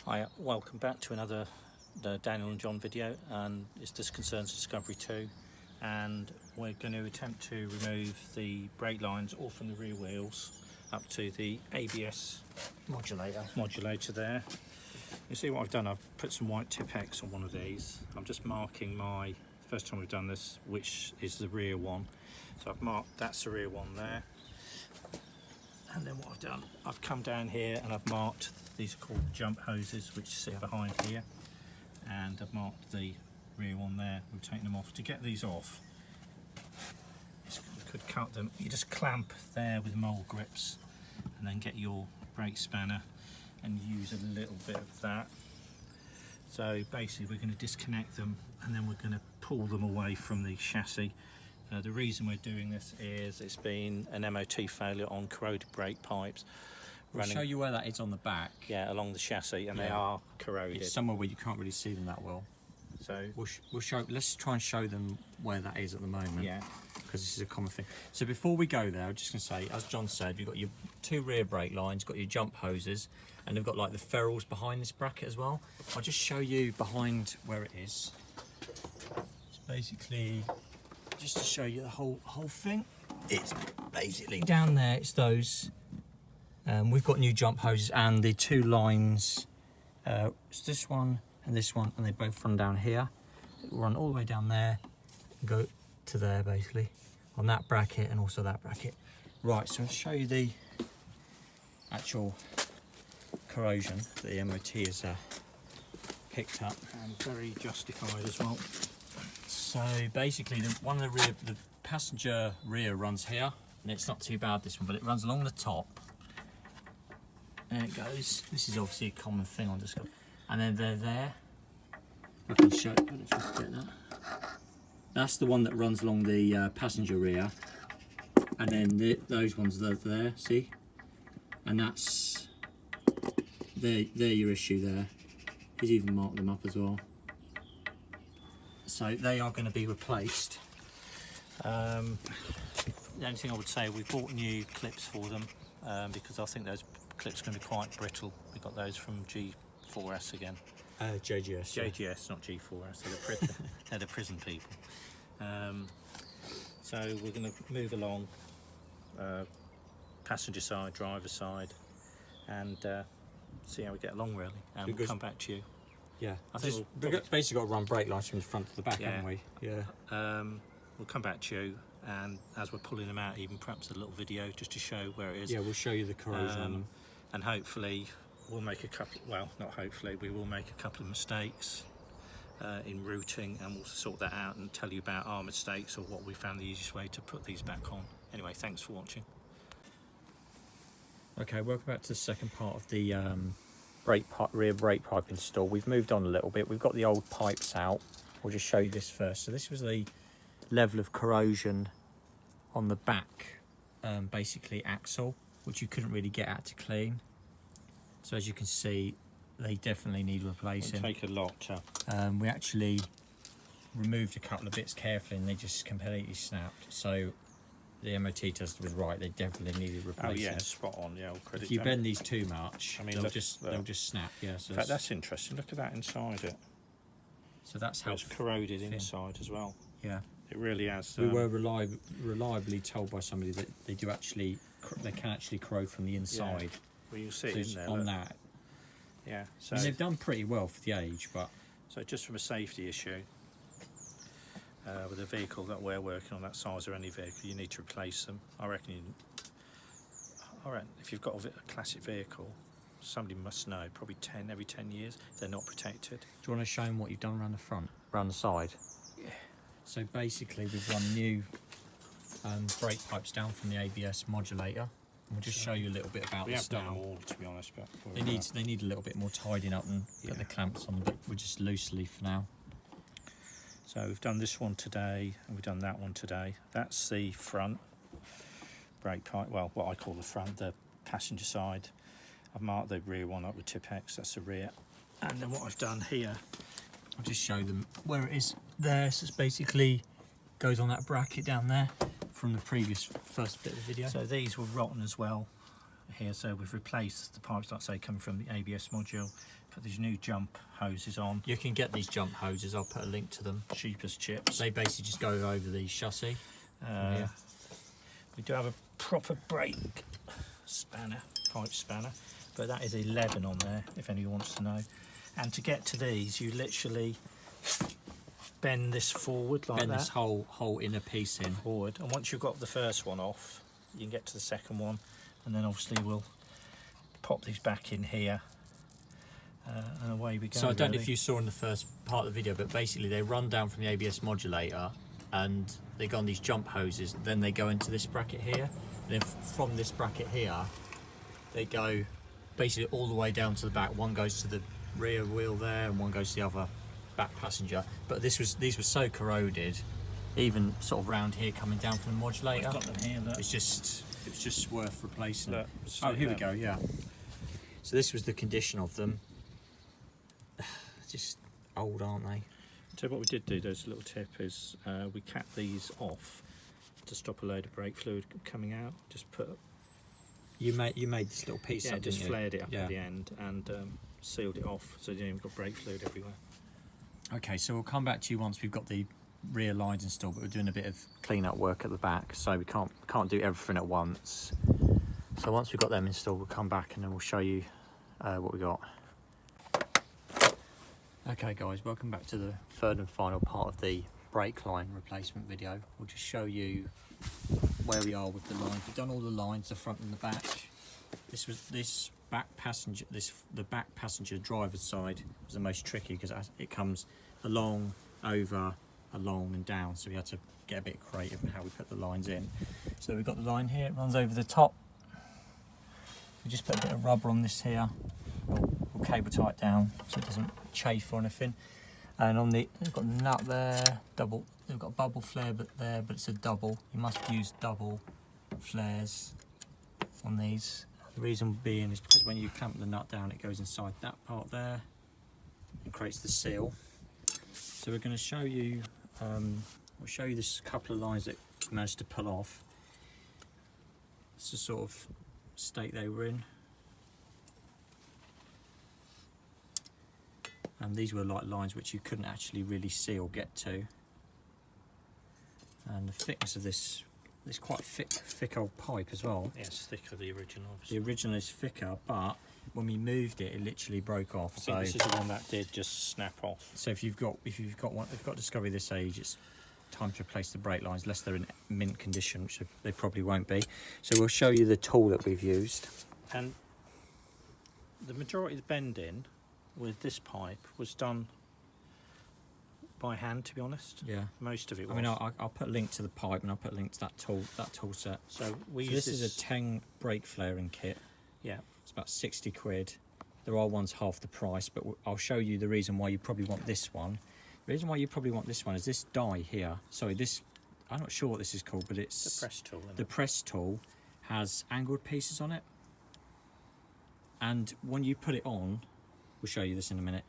Hi, welcome back to another Daniel and John video, and this concerns Discovery 2, and we're going to attempt to remove the brake lines all from the rear wheels up to the ABS modulator there. You see what I've done? I've put some white Tipp-Ex on one of these. I'm just marking my, first time we've done this, which is the rear one. So I've marked, that's the rear one there. And then what I've done, I've come down here and I've marked, these are called jump hoses, which sit behind here, and I've marked the rear one there. We've taken them off. To get these off, you could cut them, you just clamp there with mole grips and then get your brake spanner and use a little bit of that. So basically we're going to disconnect them and then we're going to pull them away from the chassis. The reason we're doing this is it's been an MOT failure on corroded brake pipes. I'll show you where that is on the back. Yeah, along the chassis, and they are corroded. It's somewhere where you can't really see them that well. So we'll show. Let's try and show them where that is at the moment. Yeah. Because this is a common thing. So before we go there, I'm just going to say, as John said, you've got your two rear brake lines, got your jump hoses, and they've got like the ferrules behind this bracket as well. I'll just show you behind where it is. It's basically, just to show you the whole thing, it's basically down there. It's those. We've got new jump hoses and the two lines. It's this one, and they both run down here. Run all the way down there, and go to there basically, on that bracket and also that bracket. Right, so I'll show you the actual corrosion that the MOT has picked up, and very justified as well. So basically, one of the passenger rear runs here, and it's not too bad this one, but it runs along the top, and it goes. This is obviously a common thing on Discovery, and then they're there. I can show. I don't know if you can get that. That's the one that runs along the passenger rear, and then those ones that are there. See, and that's they're your issue there. He's even marked them up as well. So they are going to be replaced. The only thing I would say, we bought new clips for them because I think those clips are going to be quite brittle. We got those from G4S again. JGS. JGS, not G4S. They're the prison people. So we're going to move along, passenger side, driver side, and see how we get along really. And we'll come back to you. Yeah, I think we've basically got to run brake lines from the front to the back, haven't we? Yeah. We'll come back to you, and as we're pulling them out, even perhaps a little video just to show where it is. Yeah, we'll show you the corrosion. And hopefully we'll make a couple, well, not hopefully, we will make a couple of mistakes in routing, and we'll sort that out and tell you about our mistakes or what we found the easiest way to put these back on. Anyway, thanks for watching. Okay, welcome back to the second part of the rear brake pipe install. We've moved on a little bit. We've got the old pipes out. We'll just show you this first. So this was the level of corrosion on the back, basically axle, which you couldn't really get at to clean. So as you can see, they definitely need replacing. It'll take a lot. We actually removed a couple of bits carefully, and they just completely snapped. So the MOT tester was right. They definitely needed replacing. Oh yeah, spot on. Yeah, if you bend these too much, I mean, they'll just snap. Yeah. So in fact, that's interesting. Look at that inside it. So that's how it's corroded inside as well. Yeah, it really has. We were reliably told by somebody that they can actually corrode from the inside. Yeah. Well, you'll see so it in there. On look. that. Yeah. So and they've done pretty well for the age, but so just from a safety issue. With a vehicle that we're working on, that size or any vehicle, you need to replace them. I reckon if you've got a classic vehicle, somebody must know, probably every 10 years, they're not protected. Do you want to show them what you've done around the front, around the side? Yeah. So basically we've run new brake pipes down from the ABS modulator. And we'll just show you a little bit about this now. We have done them all, to be honest, but they need a little bit more tidying up and put the clamps on, but we're just loosely for now. So we've done this one today, and we've done that one today. That's the front brake pipe, well, what I call the front, the passenger side. I've marked the rear one up with Tipp-Ex, that's the rear. And then what I've done here, I'll just show them where it is there. So it's basically goes on that bracket down there from the previous first bit of the video. So these were rotten as well. here. So we've replaced the pipes, like I say, coming from the ABS module. Put these new jump hoses on. You can get these jump hoses. I'll put a link to them. Cheap as chips. They basically just go over the chassis. We do have a proper brake spanner, pipe spanner, but that is 11 on there, if anyone wants to know. And to get to these, you literally bend this forward like that. Bend this whole inner piece in. Forward. And once you've got the first one off, you can get to the second one, and then obviously we'll pop these back in here. And away we go. So I don't know if you saw in the first part of the video, but basically they run down from the ABS modulator and they go on these jump hoses, then they go into this bracket here, and then from this bracket here they go basically all the way down to the back. One goes to the rear wheel there and one goes to the other back passenger. But these were so corroded, even sort of round here coming down from the modulator. I've got them here, look. It was just worth replacing. Look, oh, here we go. Yeah. So this was the condition of them. Just old, aren't they? So what we did do, there's a little tip, is we capped these off to stop a load of brake fluid coming out. Just put... You made this little piece up, just didn't you? flared it up at the end and sealed it off, so you didn't even got brake fluid everywhere. Okay, so we'll come back to you once we've got the rear lines installed, but we're doing a bit of clean-up work at the back, so we can't do everything at once. So once we've got them installed, we'll come back and then we'll show you what we got. Okay guys, welcome back to the third and final part of the brake line replacement video. We'll just show you where we are with the lines. We've done all the lines, the front and the back. The back passenger driver's side was the most tricky because it comes along, over, along and down, so we had to get a bit creative in how we put the lines in. So we've got the line here, it runs over the top. We just put a bit of rubber on this here. We'll cable tie it down so it doesn't chafe or anything. And on we've got the nut there, double. We've got a bubble flare but it's a double. You must use double flares on these. The reason being is because when you clamp the nut down, it goes inside that part there and creates the seal. So we're going to show you. We'll show you this couple of lines that we managed to pull off. It's the sort of state they were in. And these were like lines which you couldn't actually really see or get to. And the thickness of this quite thick old pipe as well. Yeah, it's thicker than the original, obviously. The original is thicker, but when we moved it, it literally broke off. I think this is the one that did just snap off. So if you've got Discovery this age, it's time to replace the brake lines, unless they're in mint condition, which they probably won't be. So we'll show you the tool that we've used. And the majority of the bending with this pipe was done by hand, to be honest. Yeah, most of it was. I mean, I'll put a link to the pipe and I'll put a link to that tool set. So this is a Teng brake flaring kit. Yeah, it's about 60 quid. There are ones half the price, but I'll show you the reason why you probably want this one. The reason why you probably want this one is this die here. Sorry, this, I'm not sure what this is called, but it's the press tool. The press tool has angled pieces on it, and when you put it on, we'll show you this in a minute,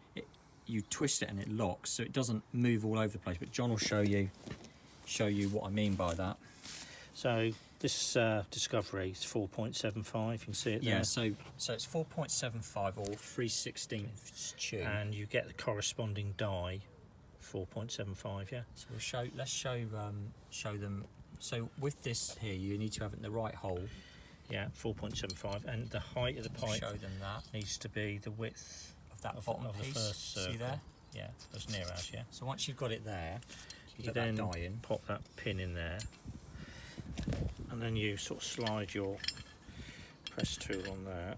you twist it and it locks, so it doesn't move all over the place. But John will show you what I mean by that. So this Discovery is 4.75. You can see it there. Yeah, so it's 4.75 or 3/16 tube, and you get the corresponding die 4.75. Yeah. So let's show them. So with this here, you need to have it in the right hole. Yeah, 4.75, and the height of the pipe show them that needs to be the width that bottom of piece. The first circle. See there? Yeah, as near as, yeah. So once you've got it there, you then pop that pin in there, and then you sort of slide your press tool on there.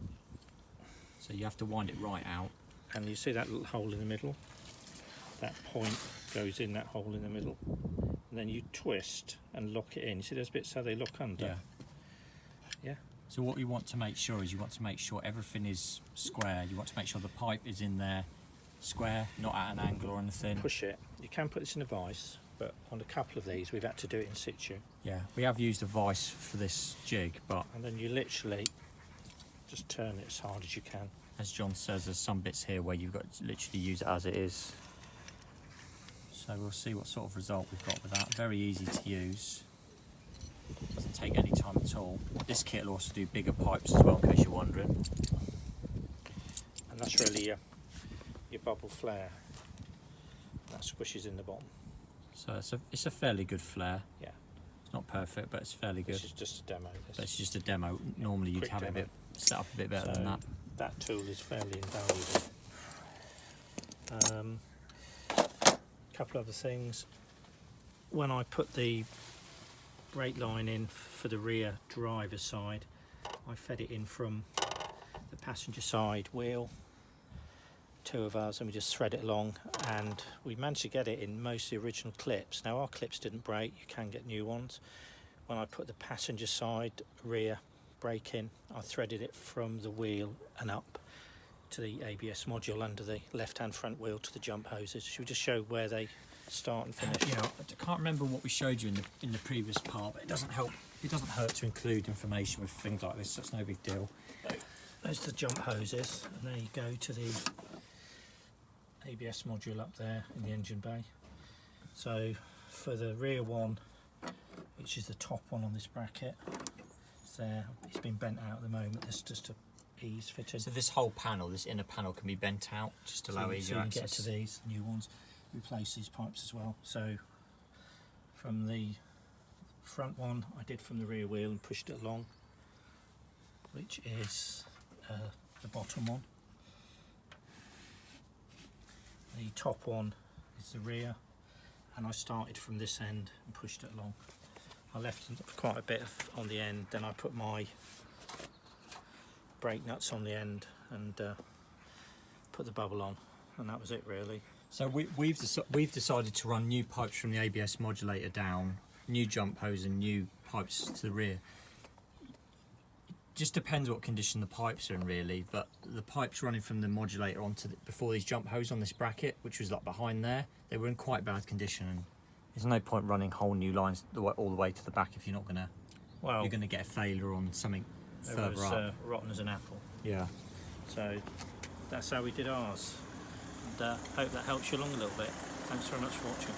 So you have to wind it right out. And you see that little hole in the middle? That point goes in that hole in the middle. And then you twist and lock it in. You see those bits how they lock under? Yeah. Yeah. So what you want to make sure is you want to make sure everything is square. You want to make sure the pipe is in there square, not at an angle or anything. Push it. You can put this in a vise, but on a couple of these we've had to do it in situ. Yeah, we have used a vise for this jig, but... And then you literally just turn it as hard as you can. As John says, there's some bits here where you've got to literally use it as it is. So we'll see what sort of result we've got with that. Very easy to use. Doesn't take any time at all. This kit will also do bigger pipes as well, in case you're wondering. And that's really your bubble flare. That squishes in the bottom. So it's a fairly good flare. Yeah. It's not perfect, but it's fairly good. This is just a demo. But it's just a demo. Normally you'd Quick have it a demo. bit set up a bit better So than that. that tool is fairly invaluable. Couple other things. When I put the brake line in for the rear driver's side, I fed it in from the passenger side wheel, 2 of us, and we just thread it along, and we managed to get it in most of the original clips. Now our clips didn't break, you can get new ones. When I put the passenger side rear brake in, I threaded it from the wheel and up to the ABS module under the left hand front wheel to the jump hoses. Should we just show where they start and finish? Yeah, I can't remember what we showed you in the previous part, but it doesn't help. It doesn't hurt to include information with things like this, so it's no big deal. There's the jump hoses, and there you go to the ABS module up there in the engine bay. So for the rear one, which is the top one on this bracket, it's there. It's been bent out at the moment. It's just a ease fitting. So this whole panel, this inner panel, can be bent out just to allow easier so you access. get to these new ones. Replace these pipes as well. So from the front one, I did from the rear wheel and pushed it along, which is the bottom one. The top one is the rear, and I started from this end and pushed it along. I left quite a bit on the end, then I put my brake nuts on the end and put the bubble on, and that was it really. So we've decided to run new pipes from the ABS modulator down, new jump hose and new pipes to the rear. Just depends what condition the pipes are in really, but the pipes running from the modulator onto before these jump hose on this bracket, which was like behind there, they were in quite bad condition, and there's no point running whole new lines all the way to the back if you're not gonna. Well, you're gonna get a failure on something further up. Rotten as an apple. Yeah. So that's how we did ours. And hope that helps you along a little bit. Thanks very much for watching.